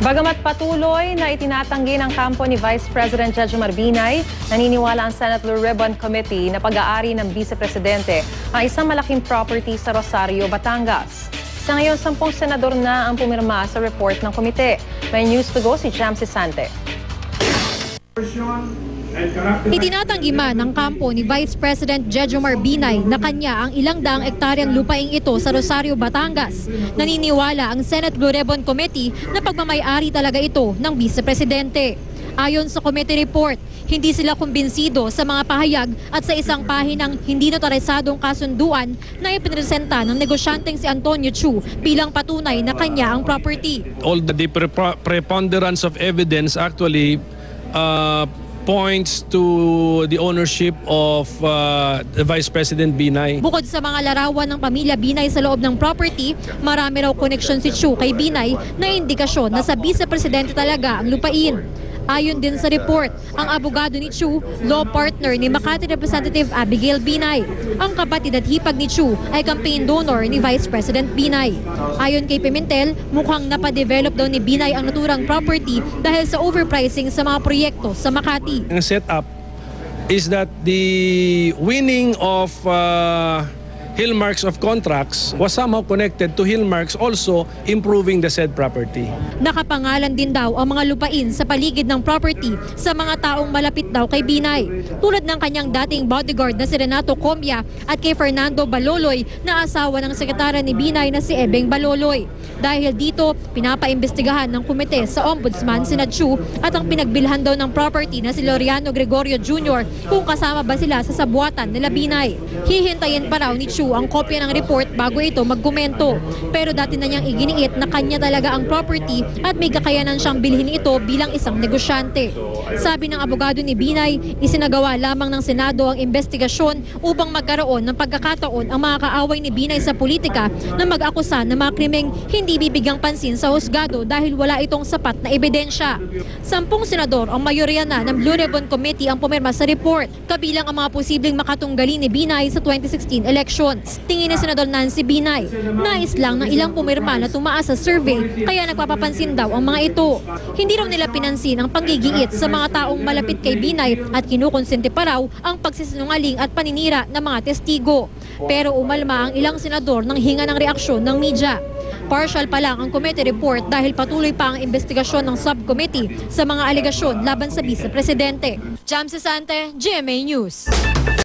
Bagamat patuloy na itinatanggi ng kampo ni Vice President Jejomar Binay, naniniwala ang Senate Blue Ribbon Committee na pag-aari ng Vice Presidente ang isang malaking property sa Rosario, Batangas. Sa ngayon, 10 senador na ang pumirma sa report ng komite. May news to go si Jam Sisante. Itinatanggi man ng kampo ni Vice President Jejomar Binay na kanya ang ilang daang ektaryang lupaing ito sa Rosario, Batangas. Naniniwala ang Senate Blue Ribbon Committee na pagmamay-ari talaga ito ng Vice Presidente. Ayon sa committee report, hindi sila kumbinsido sa mga pahayag at sa isang pahinang hindi notarisadong kasunduan na ipinresenta ng negosyanteng si Antonio Chu bilang patunay na kanya ang property. All the preponderance of evidence actually points to the ownership of the Vice President Binay. Bukod sa mga larawan ng pamilya Binay sa loob ng property, marami raw connection si Chu kay Binay na indikasyon na sa Vice Presidente talaga ang lupain. Ayon din sa report, ang abogado ni Chu, law partner ni Makati Representative Abigail Binay. Ang kapatid at hipag ni Chu ay campaign donor ni Vice President Binay. Ayon kay Pimentel, mukhang napadevelop daw ni Binay ang naturang property dahil sa overpricing sa mga proyekto sa Makati. Ang setup is that the winning of Hillmarks of contracts was somehow connected to Hillmarks also improving the said property. Nakapangalan din daw ang mga lupain sa paligid ng property sa mga taong malapit daw kay Binay. Tulad ng kanyang dating bodyguard na si Renato Comia at kay Fernando Baloloy na asawa ng sekretary ni Binay na si Ebeng Baloloy. Dahil dito, pinapaimbestigahan ng komite sa Ombudsman si Chu at ang pinagbilhan daw ng property na si Loriano Gregorio Jr. kung kasama ba sila sa sabuatan nila Binay. Hihintayin pa raw ni Chu ang kopya ng report bago ito magkomento. Pero dati na niyang iginiit na kanya talaga ang property at may kakayanan siyang bilhin ito bilang isang negosyante. Sabi ng abogado ni Binay, isinagawa lamang ng Senado ang investigasyon upang magkaroon ng pagkakataon ang mga kaaway ni Binay sa politika na mag-akusa ng mga krimeng hindi bibigyang pansin sa husgado dahil wala itong sapat na ebidensya. 10 senador ang mayorya na ng Blue Ribbon Committee ang pumirma sa report, kabilang ang mga posibleng makatunggali ni Binay sa 2016 election. Tingin ni Senador Nancy Binay, nais lang ng ilang pumirma na tumaas sa survey kaya nagpapapansin daw ang mga ito. Hindi raw nila pinansin ang panggigiit sa mga taong malapit kay Binay at kinukonsente pa raw ang pagsisinungaling at paninira ng mga testigo. Pero umalma ang ilang senador nang hinga ng reaksyon ng media. Partial pa lang ang committee report dahil patuloy pa ang investigasyon ng subcommittee sa mga alegasyon laban sa Vice Presidente. Jam Sisante, GMA News.